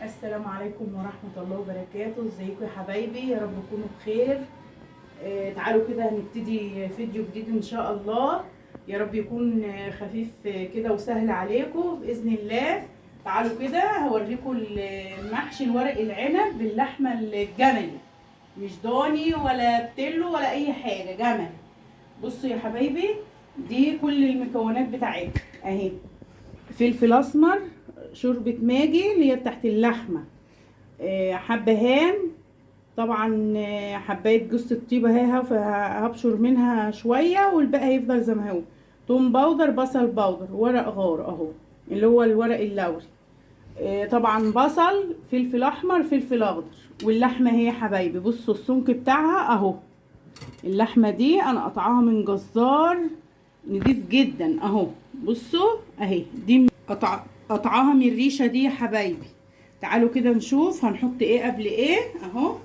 السلام عليكم ورحمة الله وبركاته. ازيكم يا حبايبي؟ يا رب تكونوا بخير. تعالوا كده هنبتدي فيديو جديد ان شاء الله. يا رب يكون خفيف كده وسهل عليكم بإذن الله. تعالوا كده هوريكم المحشي الورق العنب باللحمة الجملي، مش ضاني ولا بتلو ولا اي حاجة، جملي. بصوا يا حبايبي، دي كل المكونات بتاعتها اهي: فلفل اسمر، شوربة ماجي اللي هي بتاعت اللحمة، حبهان طبعا، حبايه جوز الطيبه اهي هبشر منها شويه والباقي هيفضل زي ما هو. توم باودر، بصل باودر، ورق غار اهو اللي هو الورق اللوري، طبعا بصل، فلفل احمر، فلفل اخضر. واللحمه اهي يا حبايبي، بصوا السمك بتاعها اهو. اللحمه دي انا قطعاها من جزار نضيف جدا اهو. بصوا اهي دي قطعاها من الريشه دي يا حبايبي. تعالوا كده نشوف هنحط ايه قبل ايه اهو.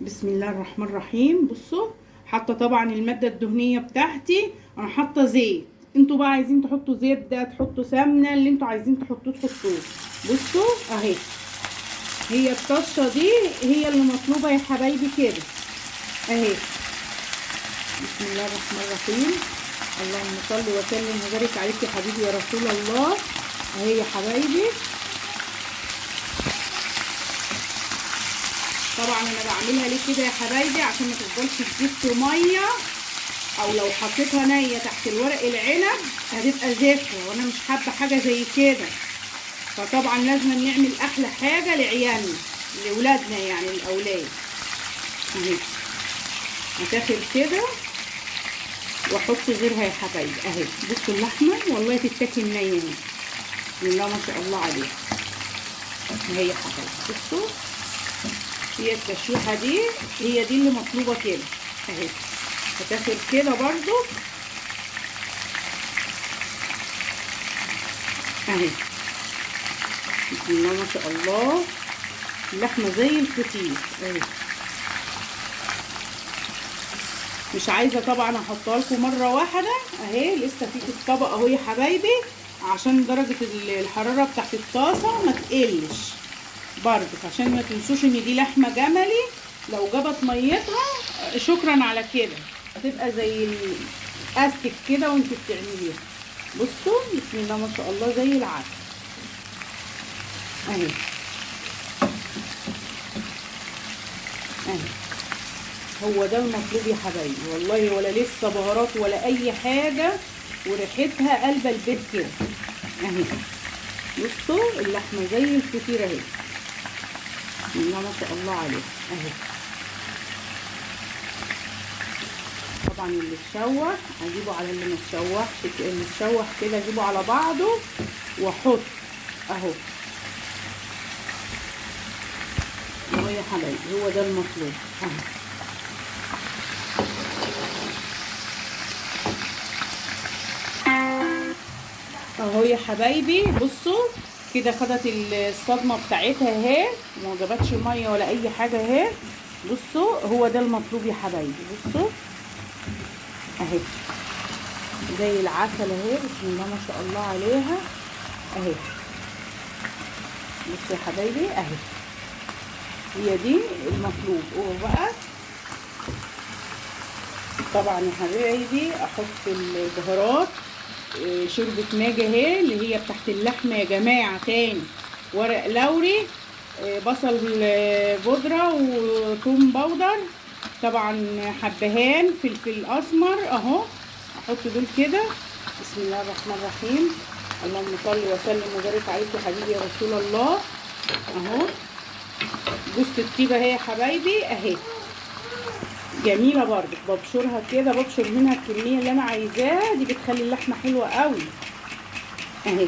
بسم الله الرحمن الرحيم. بصوا، حاطه طبعا الماده الدهنيه بتاعتي، انا حاطه زيت. انتوا بقى عايزين تحطوا زبده، تحطوا سمنه، اللي انتوا عايزين تحطوه تحطوه. بصوا اهي، هي الطشه دي هي اللي مطلوبه يا حبايبي كده اهي. بسم الله الرحمن الرحيم. اللهم صل وسلم وبارك عليك يا حبيبي يا رسول الله. اهي يا حبايبي، طبعا انا بعملها ليه كده يا حبايبي عشان ما تفضلش تزيد في ميه، او لو حطيتها نيه تحت الورق العنب هتبقى زفره، وانا مش حابه حاجه زي كده. فطبعا لازم نعمل احلى حاجه لعيالنا، لاولادنا يعني الاولاد. اهي هتاخد كده واحط غيرها يا حبايبي اهي. بصوا اللحمه والله تتاكل نيه، بسم الله ما شاء الله عليها. اهي يا حبايبي بصوا، هي التشويحه دي هي دي اللي مطلوبه كده اهي. هتاخد كده برضو اهي. بسم الله ما شاء الله، اللحمه زي الفطير اهي. مش عايزه طبعا احطها لكم مره واحده اهي، لسه في الطبق اهو يا حبايبي، عشان درجه الحراره بتاعت الطاسه ما تقلش برضك، عشان ما تنسوش ان دي لحمه جملي. لو جابت ميتها شكرا على كده، هتبقى زي الاستك كده وانت بتعمليها. بصوا بسم الله ما شاء الله زي العسل اهي اهي. هو ده المطلوب يا حبايبي والله، ولا لسه بهارات ولا اي حاجه، وريحتها قلب البيت كده اهي. بصوا اللحمه زي الفطيره اهي، بسم الله ما شاء الله عليها اهي. طبعا اللي اتشوح اجيبه على اللي متشوحش، اللي اتشوح كده اجيبه على بعضه واحط اهو. اهو يا حبايبي هو ده المطلوب اهو يا حبايبي. بصوا كده خدت الصدمه بتاعتها اهي، وما جابتش ميه ولا اي حاجه اهي. بصوا هو ده المطلوب يا حبايبي. بصوا اهي زي العسل اهي، بسم الله ما شاء الله عليها اهي. بصوا يا حبايبي اهي، هي دي المطلوب. وبقى طبعا يا حبايبي احط البهارات، شوربه ماجي اهي اللي هي بتاعت اللحمه يا جماعه. تاني ورق لوري، بصل بودره وثوم باودر، طبعا حبهان، فلفل اسمر اهو. احط دول كده. بسم الله الرحمن الرحيم. اللهم صل وسلم وبارك عليك يا حبيبي يا رسول الله. اهو جوز الطيبه اهي يا حبايبي اهي، جميله برضك. ببشرها كده، ببشر منها الكميه اللي انا عايزاها، دي بتخلي اللحمه حلوه قوي اهي.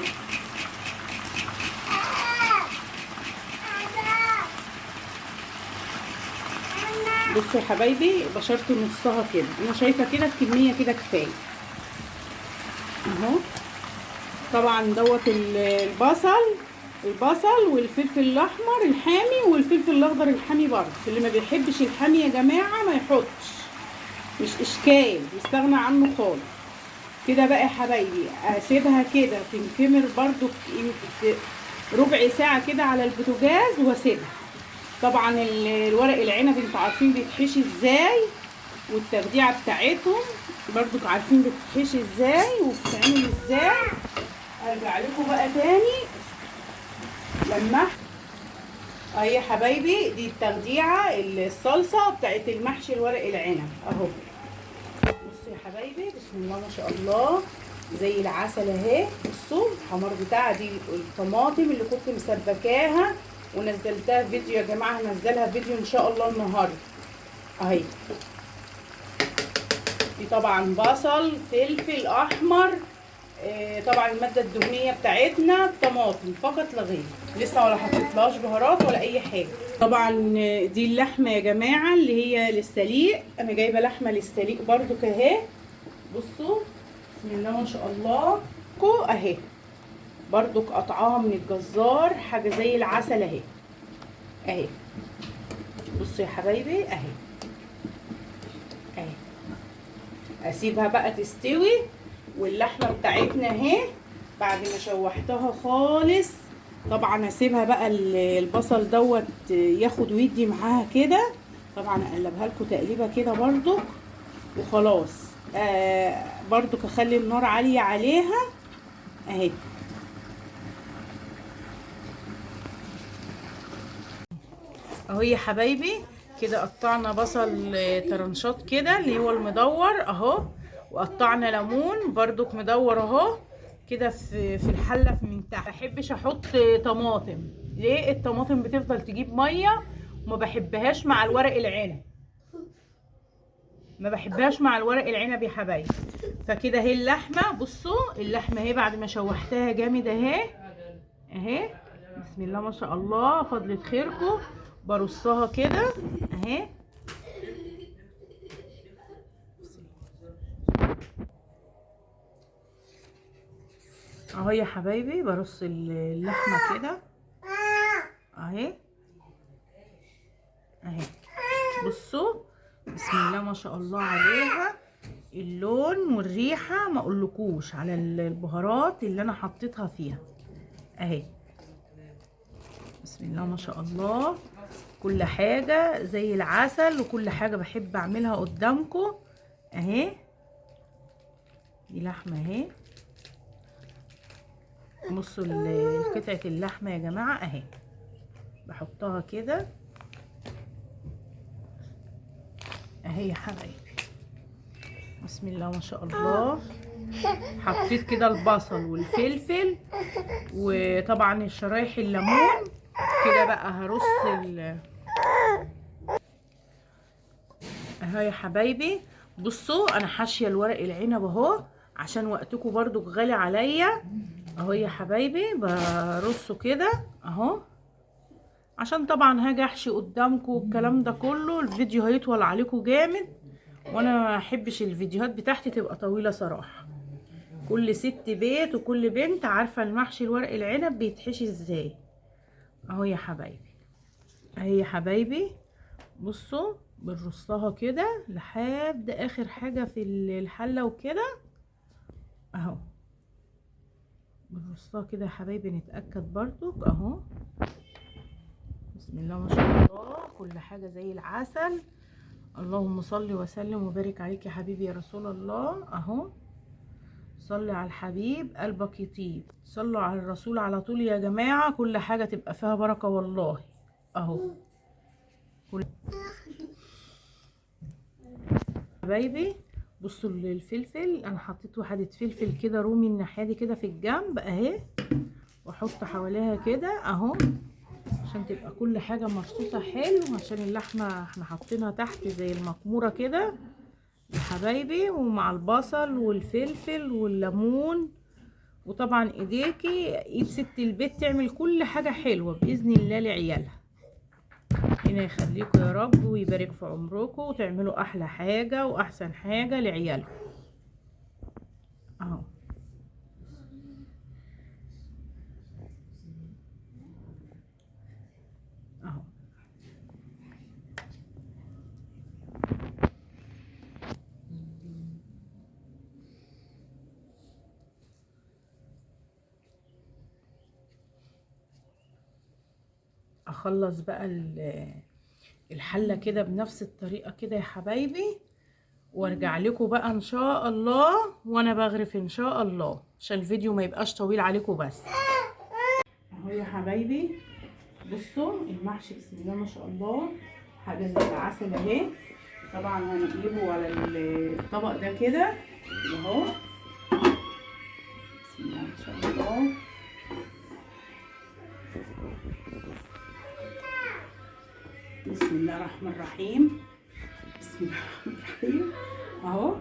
بصوا يا حبايبي بشرت نصها كده، انا شايفه كده الكميه كده كفايه اهو. طبعا دوت البصل والفلفل الاحمر الحامي والفلفل الاخضر الحامي برضه. اللي ما بيحبش الحامي يا جماعه ما يحطش، مش اشكال، يستغنى عنه خالص. كده بقى يا حبايبي اسيبها كده تنكمر برضه ربع ساعه كده على البوتاجاز واسيبها. طبعا الورق العنب انتوا عارفين بيتحشي ازاي، والتخديعه بتاعتهم برضو عارفين بتتحشي ازاي وبتتعمل ازاي. ارجع لكم بقى تاني لما اهي يا حبايبي دي التخديعه الصلصه بتاعت المحشي الورق العنب اهو. بصوا يا حبايبي بسم الله ما شاء الله زي العسل اهي. بصوا الحمار بتاعها دي الطماطم اللي كنت مسبكاها ونزلتها فيديو يا جماعه، هنزلها فيديو ان شاء الله النهارده اهي. دي طبعا بصل فلفل احمر، طبعا الماده الدهنيه بتاعتنا طماطم فقط لا غير، لسه ولا حطيتلهاش بهارات ولا اي حاجه. طبعا دي اللحمه يا جماعه اللي هي للسليق، انا جايبه لحمه للسليق برضو اهي. بصوا بسم الله ما شاء الله اهي، برضو قطعاها من الجزار حاجه زي العسل اهي اهي. بصوا يا حبايبي اهي اهي. اسيبها بقى تستوي، واللحمه بتاعتنا اهي بعد ما شوحتها خالص طبعا اسيبها بقى البصل دوت ياخد ويدي معاها كده. طبعا اقلبها لكم تقليبه كده برضو وخلاص. برضو اخلي النار عاليه عليها اهي. اهو يا حبايبي كده قطعنا بصل طرنشات كده اللي هو المدور اهو، وقطعنا ليمون برضك مدور اهو كده في الحله من تحت. ما بحبش احط طماطم، ليه؟ الطماطم بتفضل تجيب ميه وما بحبهاش مع الورق العنب، ما بحبهاش مع الورق العنب يا حبايبي. فكده اهي اللحمه، بصوا اللحمه اهي بعد ما شوحتها جامد اهي اهي. بسم الله ما شاء الله فضلت خيركم. برصها كده اهي اهو يا حبايبي. برص اللحمه كده اهي اهي. بصوا بسم الله ما شاء الله عليها، اللون والريحه ما اقولكوش على البهارات اللي انا حطيتها فيها اهي. بسم الله ما شاء الله كل حاجه زي العسل، وكل حاجه بحب اعملها قدامكم اهي. دي لحمه اهي. بصوا قطعه اللحمه يا جماعه اهي، بحطها كده اهي يا حبايبي. بسم الله ما شاء الله. حطيت كده البصل والفلفل وطبعا الشرايح الليمون كده. بقى هرص اهو يا حبايبي. بصوا انا حاشيه الورق العنب اهو عشان وقتكم برضو غالي عليا اهو يا حبايبي. برصه كده اهو عشان طبعا هاجي احشي قدامكم والكلام ده كله، الفيديو هيطول عليكم جامد، وانا ما احبش الفيديوهات بتاعتي تبقى طويله صراحه. كل ست بيت وكل بنت عارفه المحشي الورق العنب بيتحشي ازاي اهو يا حبايبي. اهي يا حبايبي بصوا بنرصها كده لحد اخر حاجه في الحله وكده اهو. بنرصها كده يا حبايبي نتاكد برضو اهو. بسم الله ما شاء الله كل حاجه زي العسل. اللهم صل وسلم وبارك عليك يا حبيبي يا رسول الله اهو. صلي على الحبيب قلبك يطيب، صلوا على الرسول على طول يا جماعه، كل حاجه تبقى فيها بركه والله اهو. حبايبي بصوا الفلفل، انا حطيت واحده فلفل كده رومي الناحيه دي كده في الجنب اهي، واحط حواليها كده اهو عشان تبقى كل حاجه مرصوصه حلو، عشان اللحمه احنا حاطينها تحت زي المكموره كده يا حبايبي، ومع البصل والفلفل والليمون. وطبعا ايديكي ايد ست البيت تعمل كل حاجه حلوه باذن الله لعيالها. ربنا يخليكم يا رب ويبارك في عمركم وتعملوا احلى حاجه واحسن حاجه لعيالكم اهو. اهو اخلص بقى الحله كده بنفس الطريقه كده يا حبايبي، وارجع لكم بقى ان شاء الله وانا بغرف ان شاء الله، عشان الفيديو ما يبقاش طويل عليكم. بس اهو يا حبايبي بصوا المحشي بسم الله ما شاء الله، حاجه زي العسل اهي. طبعا هنقلبه على الطبق ده كده اهو، بسم الله ما شاء الله. بسم الله الرحمن الرحيم، بسم الله الرحمن الرحيم اهو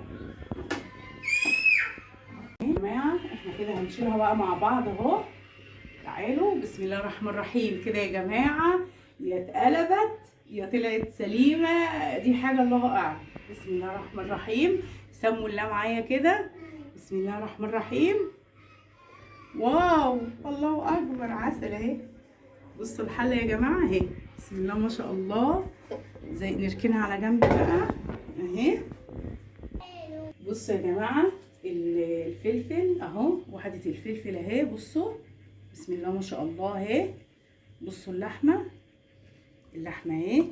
يا جماعه. احنا كده هنشيلها بقى مع بعض اهو، تعالوا. بسم الله الرحمن الرحيم كده يا جماعه، يا اتقلبت يا طلعت سليمه، دي حاجه الله اعلم. بسم الله الرحمن الرحيم، سموا الله معايا كده. بسم الله الرحمن الرحيم. واو الله اكبر، عسل اهي. بصوا الحله يا جماعه اهي، بسم الله ما شاء الله. زي نركنها على جنب بقى اهي. بصوا يا جماعه الفلفل اهو، وحده الفلفل اهي، بصوا بسم الله ما شاء الله اهي. بصوا اللحمه اهي،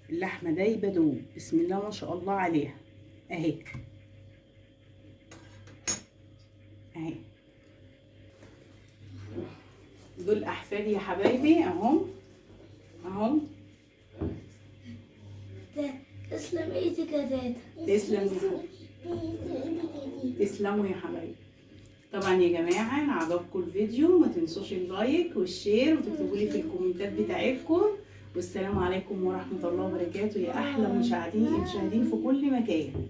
اللحمه دايبه دوب، بسم الله ما شاء الله عليها اهي اهي. دول احفادي يا حبايبي اهم اهم. تسلم ايدك يا تيتا. تسلم يا حبايبي، تسلموا يا حبايبي. طبعا يا جماعه انا عجبكم الفيديو، ما تنسوش اللايك والشير وتكتبوا لي في الكومنتات بتاعتكم. والسلام عليكم ورحمه الله وبركاته يا احلى مشاهدين في كل مكان.